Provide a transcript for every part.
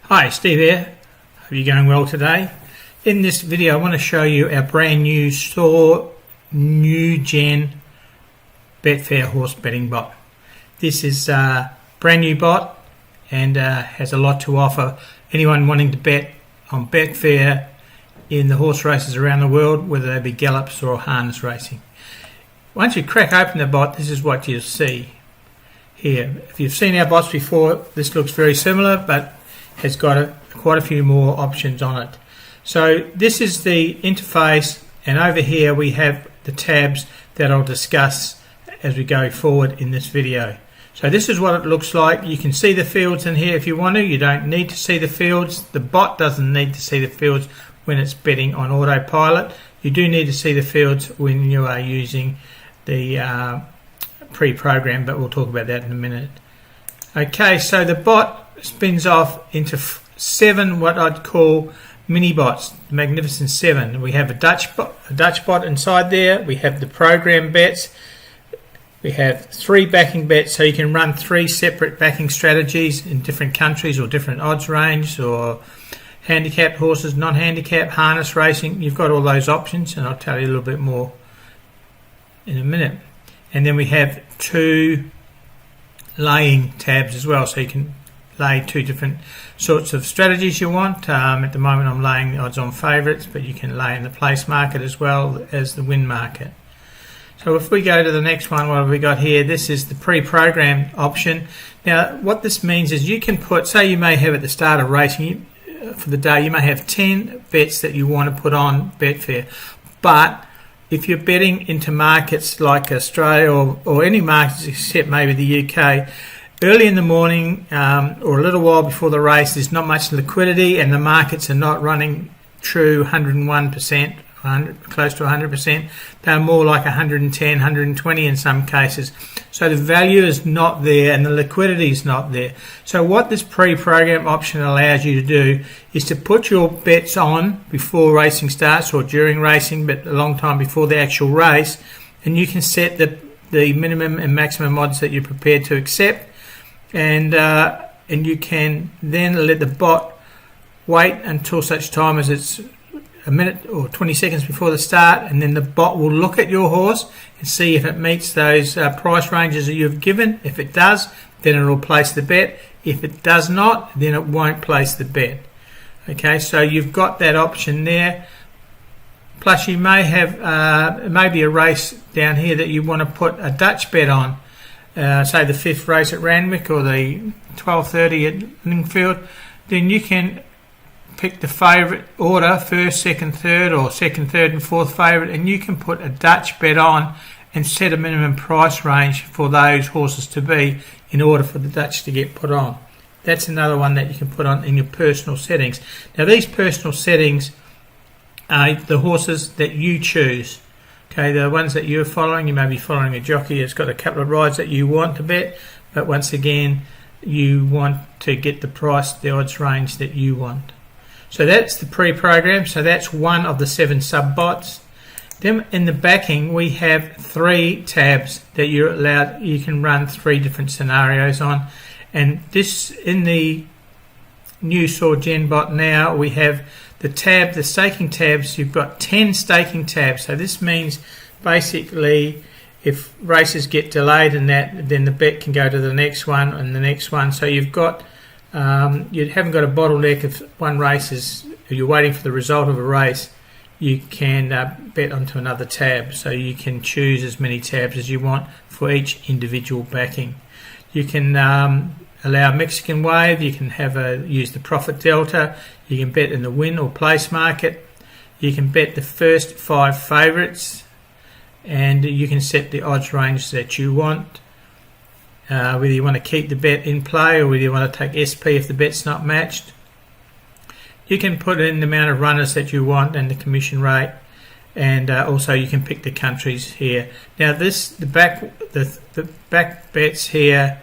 Hi, Steve here. Hope you're going well today. In this video I want to show you our brand new SawNewGen Betfair horse betting bot. This is a brand new bot and has a lot to offer anyone wanting to bet on Betfair in the horse races around the world, whether they be gallops or harness racing. Once you crack open the bot, this is what you'll see here. If you've seen our bots before, this looks very similar but has got quite a few more options on it. So this is the interface, and over here we have the tabs that I'll discuss as we go forward in this video. So this is what it looks like. You can see the fields in here if you want to. You don't need to see the fields. The bot doesn't need to see the fields when it's betting on autopilot. You do need to see the fields when you are using the pre-program, but we'll talk about that in a minute. Okay, so the bot spins off into 7 what I'd call mini bots, the Magnificent 7. We have a Dutch bot inside there. We have the program bets. We have 3 backing bets, so you can run 3 separate backing strategies in different countries or different odds range, or handicapped horses, non-handicapped, harness racing. You've got all those options, and I'll tell you a little bit more in a minute. And then we have 2 laying tabs as well, so you can lay 2 different sorts of strategies you want. At the moment I'm laying the odds on favourites, but you can lay in the place market as well as the win market. So if we go to the next one, what have we got here? This is the pre-programmed option. Now what this means is you can put, say you may have at the start of racing for the day, you may have 10 bets that you want to put on Betfair, but if you're betting into markets like Australia or any markets except maybe the UK, early in the morning or a little while before the race, there's not much liquidity and the markets are not running true 101%, close to 100%. They're more like 110, 120 in some cases. So the value is not there and the liquidity is not there. So what this pre-program option allows you to do is to put your bets on before racing starts or during racing, but a long time before the actual race, and you can set the minimum and maximum odds that you're prepared to accept. And you can then let the bot wait until such time as it's a minute or 20 seconds before the start, and then the bot will look at your horse and see if it meets those price ranges that you've given. If it does, then it will place the bet. If it does not, then it won't place the bet. Okay, so you've got that option there. Plus you may have maybe a race down here that you want to put a Dutch bet on. Say the 5th race at Randwick or the 12:30 at Lingfield, then you can pick the favourite order, 1st, 2nd, 3rd, or 2nd, 3rd and 4th favourite, and you can put a Dutch bet on and set a minimum price range for those horses to be in order for the Dutch to get put on. That's another one that you can put on in your personal settings. Now these personal settings are the horses that you choose. Okay, the ones that you're following, you may be following a jockey that's got a couple of rides that you want to bet, but once again, you want to get the price, the odds range that you want. So that's the pre-program, so that's one of the 7 sub-bots. Then in the backing, we have 3 tabs that you're allowed, you can run 3 different scenarios on. And this, in the new SawNewGen bot now, we have the staking tabs. You've got 10 staking tabs. So this means basically if races get delayed and that, then the bet can go to the next one and the next one. So you've got you haven't got a bottleneck. If one race is, if you're waiting for the result of a race, you can bet onto another tab. So you can choose as many tabs as you want for each individual backing. You can allow Mexican wave, you can use the profit delta, you can bet in the win or place market, you can bet the first 5 favourites, and you can set the odds range that you want, whether you want to keep the bet in play or whether you want to take SP if the bet's not matched. You can put in the amount of runners that you want and the commission rate, and also you can pick the countries here. Now the back bets here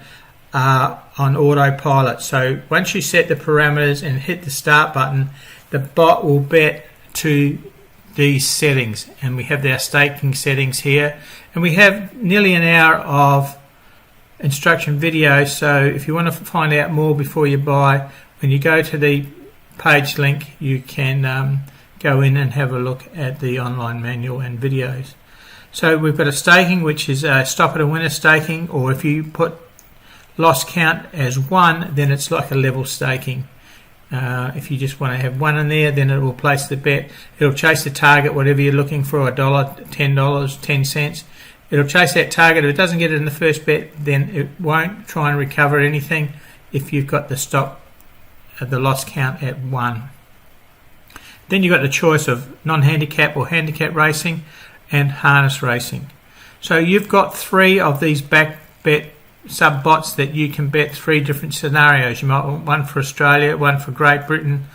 are on autopilot, so once you set the parameters and hit the start button, the bot will bet to these settings, and we have our staking settings here, and we have nearly an hour of instruction videos. So if you want to find out more before you buy, when you go to the page link, you can go in and have a look at the online manual and videos. So we've got a staking, which is a stop at a winner staking, or if you put loss count as 1, then it's like a level staking. If you just want to have 1 in there, then it will place the bet. It'll chase the target, whatever you're looking for, $1, $10, 10 cents. It'll chase that target. If it doesn't get it in the first bet, then it won't try and recover anything if you've got the stop at the loss count at 1. Then you've got the choice of non-handicap or handicap racing and harness racing. So you've got 3 of these back bet sub-bots that you can bet 3 different scenarios. You might want one for Australia, one for Great Britain,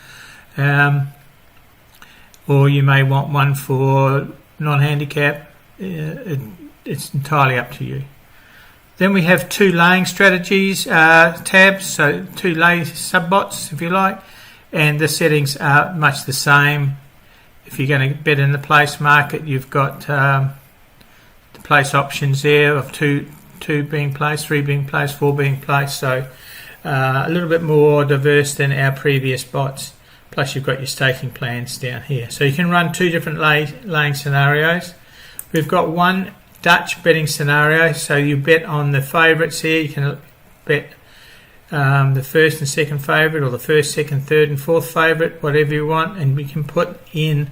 or you may want one for non-handicap. It's entirely up to you. Then we have 2 laying strategies tabs, so 2 lay sub-bots if you like, and the settings are much the same. If you're going to bet in the place market, you've got the place options there of 2 being placed, 3 being placed, 4 being placed, so a little bit more diverse than our previous bots. Plus you've got your staking plans down here. So you can run 2 different laying scenarios. We've got 1 Dutch betting scenario, so you bet on the favourites here. You can bet the first and second favourite, or the first, second, third and fourth favourite, whatever you want, and we can put in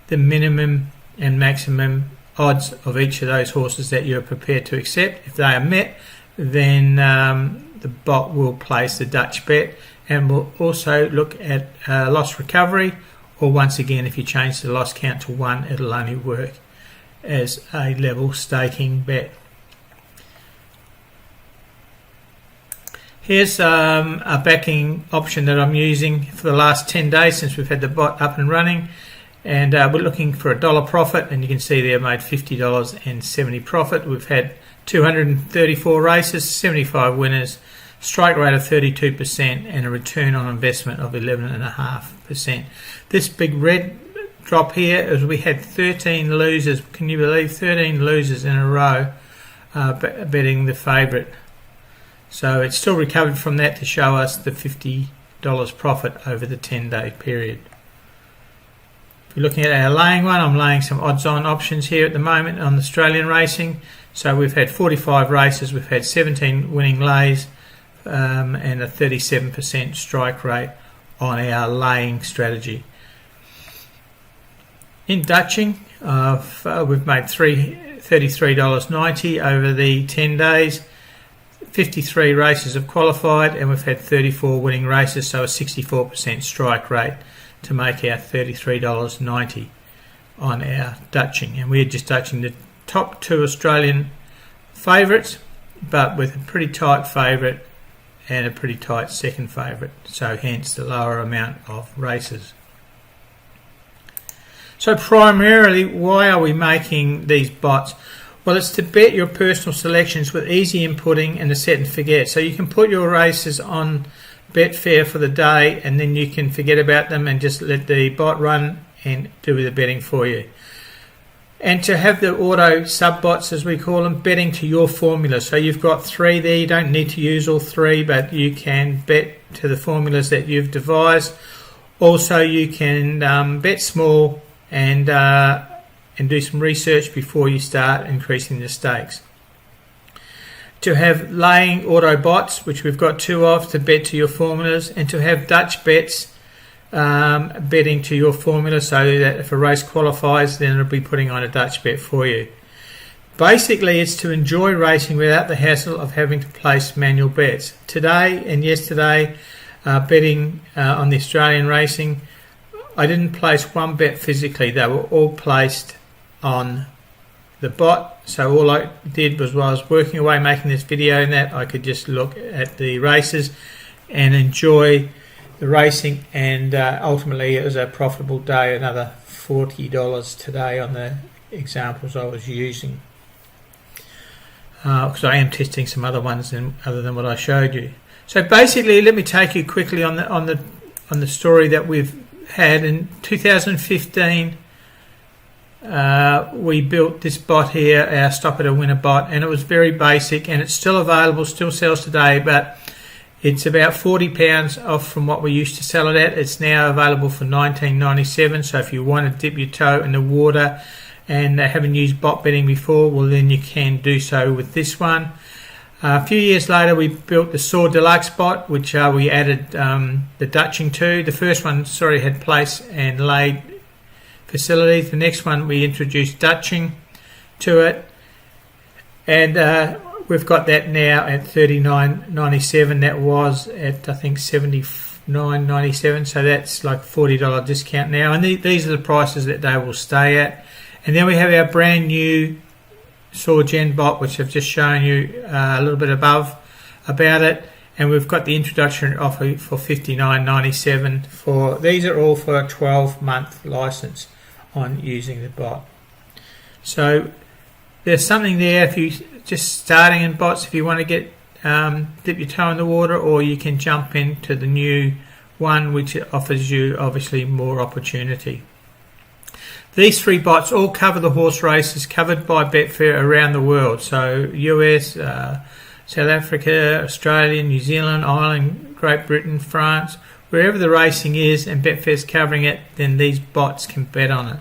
the minimum and maximum odds of each of those horses that you're prepared to accept. If they are met, then the bot will place the Dutch bet, and will also look at loss recovery, or once again, if you change the loss count to 1, it'll only work as a level staking bet. Here's a backing option that I'm using for the last 10 days since we've had the bot up and running, and we're looking for $1 profit, and you can see there made $50.70 profit. We've had 234 races, 75 winners, strike rate of 32%, and a return on investment of 11.5%. This big red drop here is we had 13 losers. Can you believe 13 losers in a row betting the favourite? So it's still recovered from that to show us the $50 profit over the 10-day period. If you're looking at our laying one, I'm laying some odds-on options here at the moment on Australian racing. So we've had 45 races, we've had 17 winning lays, and a 37% strike rate on our laying strategy. In Dutching, we've made $33.90 over the 10 days. 53 races have qualified, and we've had 34 winning races, so a 64% strike rate to make our $33.90 on our Dutching. And we're just Dutching the top 2 Australian favourites, but with a pretty tight favourite and a pretty tight second favourite, so hence the lower amount of races. So primarily, why are we making these bots? Well, it's to bet your personal selections with easy inputting and a set and forget. So you can put your races on Betfair for the day, and then you can forget about them and just let the bot run and do the betting for you. And to have the auto sub-bots, as we call them, betting to your formula. So you've got 3 there. You don't need to use all 3, but you can bet to the formulas that you've devised. Also, you can bet small and do some research before you start increasing the stakes. To have laying auto bots, which we've got 2 of, to bet to your formulas, and to have Dutch bets betting to your formula, so that if a race qualifies, then it'll be putting on a Dutch bet for you. Basically, it's to enjoy racing without the hassle of having to place manual bets. Today and yesterday, betting on the Australian racing, I didn't place one bet physically. They were all placed on the bot. So all I did was, while I was working away making this video and that, I could just look at the races and enjoy the racing, and ultimately it was a profitable day, another $40 today on the examples I was using, because I am testing some other ones other than what I showed you. So basically, let me take you quickly on the story that we've had. In 2015, we built this bot here, our Stop at a Winner bot, and it was very basic, and it's still available, still sells today, but It's about £40 off from what we used to sell it at. It's now available for $19.97. So if you want to dip your toe in the water and haven't used bot betting before, well then you can do so with this one. A few years later, we built the Saw Deluxe bot, which we added the Dutching to. The first one, had place and laid facilities. The next one, we introduced Dutching to it, and we've got that now at $39.97. That was at, I think, $79.97, so that's like $40 discount now. And these are the prices that they will stay at. And then we have our brand new SawNewGen bot, which I've just shown you a little bit above about it, and we've got the introduction offer for $59.97. These are all for a 12-month license on using the bot. So there's something there if you just starting in bots, if you want to get dip your toe in the water, or you can jump into the new one, which offers you obviously more opportunity. These three bots all cover the horse races covered by Betfair around the world. So US, South Africa, Australia, New Zealand, Ireland, Great Britain, France, wherever the racing is and Betfair's covering it, then these bots can bet on it.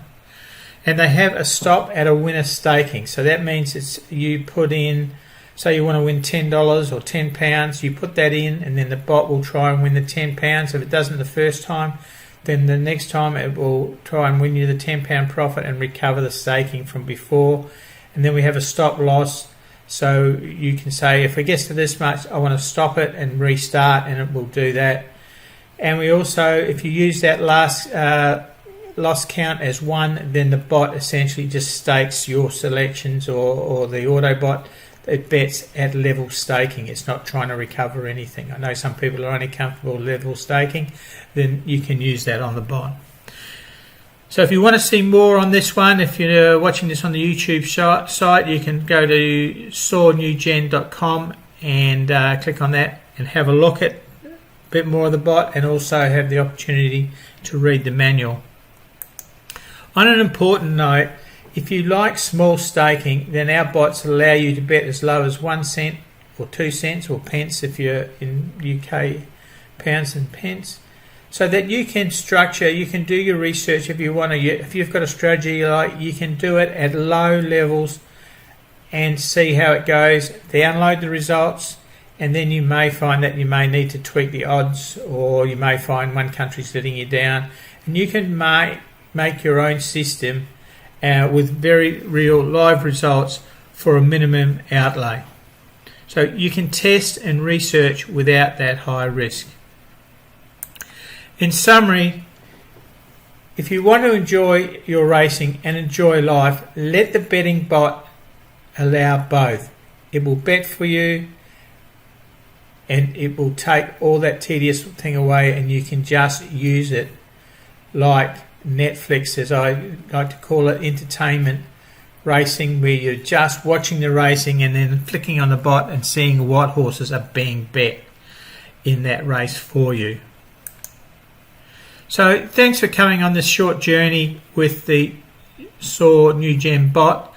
And they have a stop at a winner staking. So that means it's you put in, say you want to win $10 or £10, you put that in, and then the bot will try and win the £10. If it doesn't the first time, then the next time it will try and win you the £10 profit and recover the staking from before. And then we have a stop loss, so you can say if it gets to this much, I want to stop it and restart, and it will do that. And we also, if you use that last loss count as 1, then the bot essentially just stakes your selections, or the Autobot, it bets at level staking. It's not trying to recover anything. I know some people are only comfortable level staking, then you can use that on the bot. So if you want to see more on this one, if you're watching this on the YouTube site, you can go to SawNewGen.com and click on that and have a look at a bit more of the bot, and also have the opportunity to read the manual. On an important note, if you like small staking, then our bots allow you to bet as low as 1 cent or 2 cents or pence if you're in UK pounds and pence, so that you can structure, you can do your research if you want to. If you've got a strategy you like, you can do it at low levels and see how it goes, download the results, and then you may find that you may need to tweak the odds, or you may find one country's letting you down, and you can make your own system with very real live results for a minimum outlay. So you can test and research without that high risk. In summary, if you want to enjoy your racing and enjoy life, let the betting bot allow both. It will bet for you, and it will take all that tedious thing away, and you can just use it like Netflix, as I like to call it, entertainment racing, where you're just watching the racing and then flicking on the bot and seeing what horses are being bet in that race for you. So thanks for coming on this short journey with the SawNewGen bot.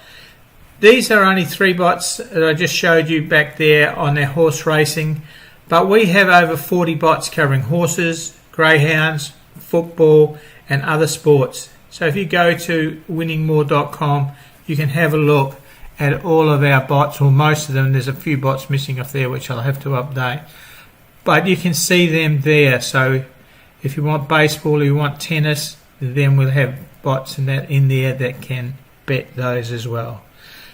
These are only 3 bots that I just showed you back there on their horse racing, but we have over 40 bots covering horses, greyhounds, football and other sports. So if you go to winningmore.com, you can have a look at all of our bots, or most of them. There's a few bots missing off there which I'll have to update, but you can see them there. So if you want baseball or you want tennis, then we'll have bots in there that can bet those as well.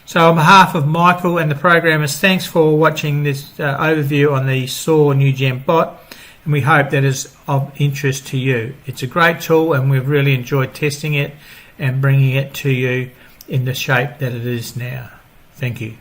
So on behalf of Michael and the programmers, thanks for watching this overview on the SawNewGen bot, and we hope that is of interest to you. It's a great tool, and we've really enjoyed testing it and bringing it to you in the shape that it is now. Thank you.